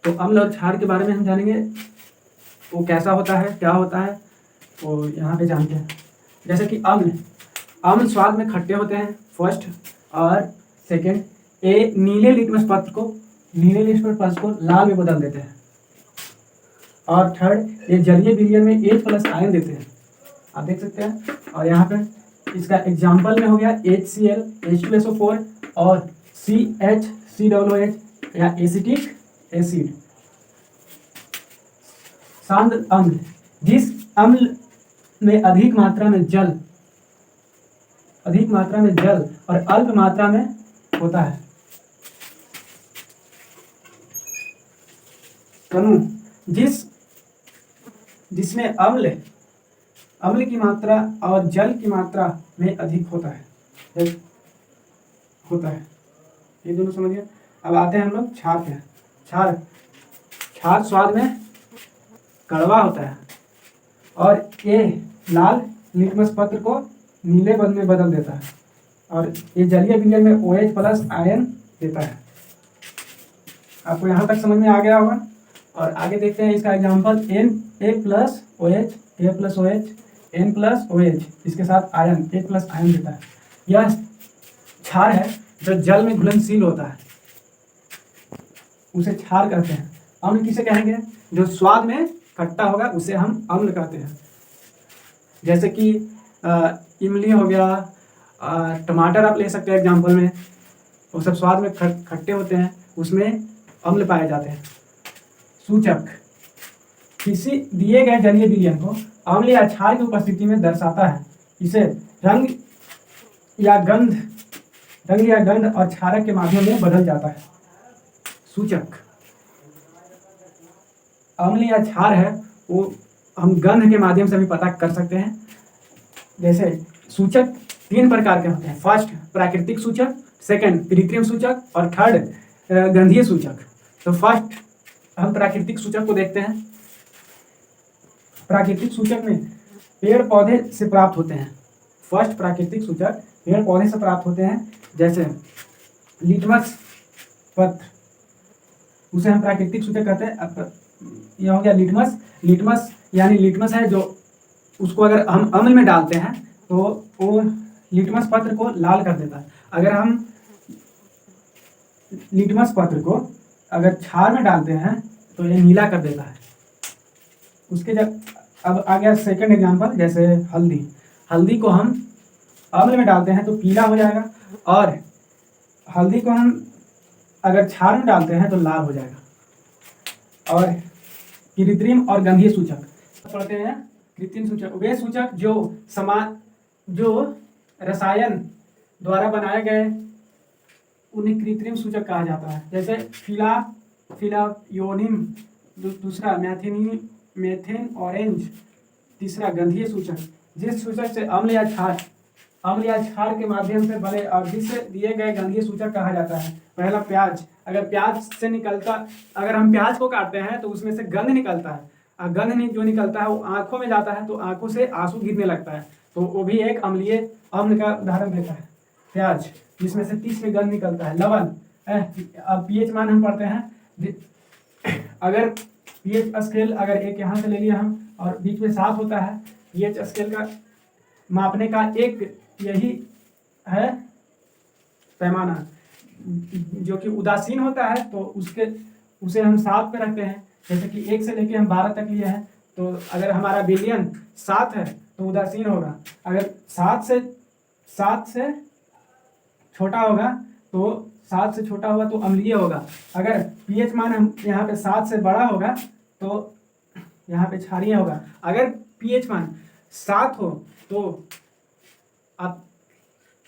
तो अम्ल और क्षार के बारे में हम जानेंगे, वो कैसा होता है, क्या होता है, तो यहाँ पे जानते हैं। जैसे कि अम्ल स्वाद में खट्टे होते हैं फर्स्ट, और सेकंड ए नीले लिटमस पत्र को लाल में बदल देते हैं, और थर्ड ये जलीय विलयन में H+ आयन देते हैं, आप देख सकते हैं। और यहाँ पे इसका एग्जाम्पल में हो गया HCl H2SO4 और CH3COOH या एसिटिक एसिड। सांद्र अम्ल, जिस अम्ल में अधिक मात्रा में जल और अल्प मात्रा में होता है। तनु, जिसमें अम्ल की मात्रा और जल की मात्रा में अधिक होता है। ये दोनों समझिए। अब आते हैं हम लोग क्षार पे। क्षार स्वाद में कड़वा होता है, और ये लाल लिटमस पत्र को नीले पद में बदल देता है, और ये जलीय विलयन में OH+ आयन देता है। आपको यहाँ तक समझ में आ गया होगा। और आगे देखते हैं इसका एग्जाम्पल Na+OH N+OH, इसके साथ आयन H+ आयन देता है। यह क्षार है जो जल में घुलनशील होता है, उसे क्षार कहते हैं। अम्ल किसे कहेंगे? जो स्वाद में खट्टा होगा उसे हम अम्ल कहते हैं। जैसे कि इमली हो गया, टमाटर आप ले सकते हैं एग्जाम्पल में, वो सब स्वाद में खट्टे होते हैं, उसमें अम्ल पाए जाते हैं। सूचक किसी दिए गए जलीय विलयन को अम्ल या क्षार की उपस्थिति में दर्शाता है। इसे रंग या गंध और क्षारक के माध्यम में बदल जाता है। सूचक अम्ल या क्षार है, वो हम गंध के माध्यम से भी पता कर सकते हैं। जैसे सूचक 3 प्रकार के होते हैं। फर्स्ट प्राकृतिक सूचक, सेकंड कृत्रिम सूचक, और थर्ड गंधीय सूचक। तो फर्स्ट हम प्राकृतिक सूचक को देखते हैं। प्राकृतिक सूचक में पेड़ पौधे से प्राप्त होते हैं। फर्स्ट प्राकृतिक सूचक पेड़ पौधे से प्राप्त होते हैं, जैसे लिटमस पत्र, उसे हम प्राकृतिक सूचक कहते हैं। यह हो गया लिटमस यानी लिटमस है, जो उसको अगर हम अम्ल में डालते हैं तो वो लिटमस पत्र को लाल कर देता है। अगर हम लिटमस पत्र को अगर क्षार में डालते हैं तो ये नीला कर देता है। उसके जब अब आ गया सेकंड एग्जांपल, जैसे हल्दी को हम अम्ल में डालते हैं तो पीला हो जाएगा, और हल्दी को हम अगर क्षार में डालते हैं तो लाल हो जाएगा। और कृत्रिम और गंधीय सूचक पढ़ते हैं। कृत्रिम सूचक वे सूचक जो रसायन द्वारा बनाए गए, उन्हें कृत्रिम सूचक कहा जाता है। जैसे फिलायोनिम, दूसरा मेथेन ऑरेंज, तीसरा गंधीय सूचक। जिस सूचक से अम्ल या क्षार के माध्यम से बने और जिससे दिए गए गंधीय सूचक कहा जाता है। पहला प्याज, अगर हम प्याज को काटते हैं तो उसमें से गंध निकलता है, और गंध जो निकलता है वो आंखों में जाता है, तो आंखों से आंसू गिरने लगता है, तो वो भी एक अम्ल का उदाहरण देता है। प्याज जिसमें से 30 में गंध निकलता है। लवण, अब पीएच मान हम पढ़ते हैं। अगर पीएच स्केल अगर एक यहाँ से ले लिया हम और बीच में 7 होता है, पीएच स्केल का मापने का एक यही है पैमाना, जो कि उदासीन होता है, तो उसे हम 7 पे रखते हैं। जैसे कि 1 से लेके हम 12 तक लिए हैं, तो अगर हमारा विलयन 7 है तो उदासीन होगा। अगर 7 से छोटा होगा तो अम्लीय होगा। अगर पीएच मान हम यहाँ पे 7 से बड़ा होगा तो यहाँ पे क्षारीय होगा। अगर पीएच मान 7 हो तो आप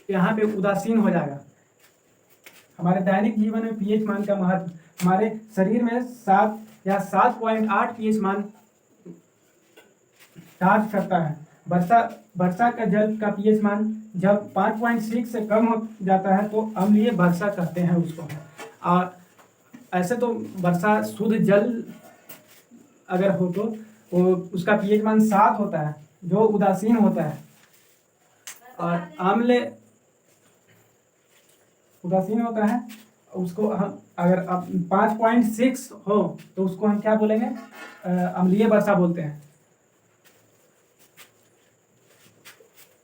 यहाँ पे उदासीन हो जाएगा। हमारे दैनिक जीवन में पीएच मान का महत्व, हमारे शरीर में 7 या 7.8 पीएच मान चार्ज करता है। वर्षा का जल का पीएच मान जब 5.6 से कम हो जाता है तो अम्लीय वर्षा कहते हैं उसको। और ऐसे तो वर्षा शुद्ध जल अगर हो तो वो उसका पीएच मान 7 होता है, जो उदासीन होता है, और अम्ल उदासीन होता है, उसको हम अगर अब 5.6 हो तो उसको हम क्या बोलेंगे, अम्लीय वर्षा बोलते हैं।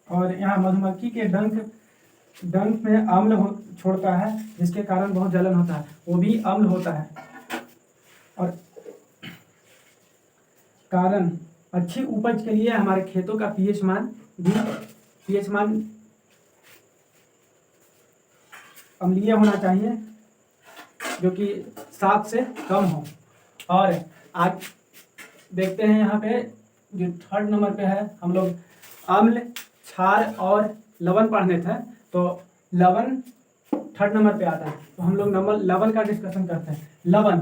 और यहाँ मधुमक्खी के डंक में अम्ल छोड़ता है, जिसके कारण बहुत जलन होता है, वो भी अम्ल होता है। और कारण अच्छी उपज के लिए हमारे खेतों का पीएच मान अम्लीय होना चाहिए, जो कि 7 से कम हो। और आज देखते हैं यहाँ पे जो 3rd नंबर पे है, हम लोग अम्ल, क्षार और लवण पढ़ने थे, तो लवण 3rd नंबर पे आता है। तो हम लोग नंबर लवण का डिस्कशन करते हैं। लवण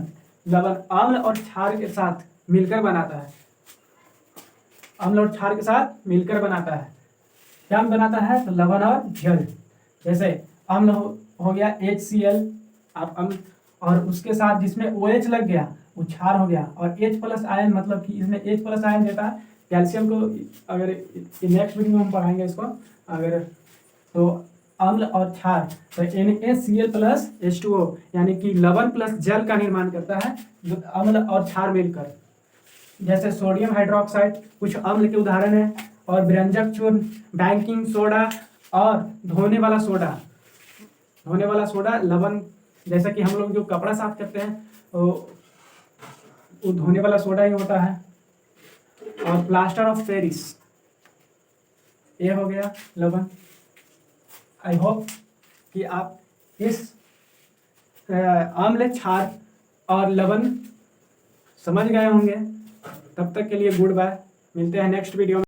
अम्ल और क्षार के साथ मिलकर बनाता है। अम्ल और क्षार के साथ मिलकर बनाता है। क्या बनाता है? तो लवण और जल। जैसे अम्ल हो गया HCl, आप अम्ल, और उसके साथ जिसमें OH लग गया वो क्षार हो गया। और H+ आयन, मतलब कि इसमें H+ आयन देता है कैल्शियम को। अगर नेक्स्ट वीडियो में हम पढ़ाएंगे इसको, अगर तो अम्ल और क्षार, तो NaCl+H2O, यानी कि लवण प्लस जल का निर्माण करता है जो अम्ल और क्षार मिलकर। जैसे सोडियम हाइड्रोक्साइड कुछ अम्ल के उदाहरण है, और व्यंजक चूर्ण, बेकिंग सोडा और धोने वाला सोडा लवण। जैसे कि हम लोग जो कपड़ा साफ करते हैं वो धोने वाला सोडा ही होता है। और प्लास्टर ऑफ पेरिस, ये हो गया लवण। आई होप कि आप इस अम्ल, क्षार और लवण समझ गए होंगे। तब तक के लिए गुड बाय, मिलते हैं नेक्स्ट वीडियो में।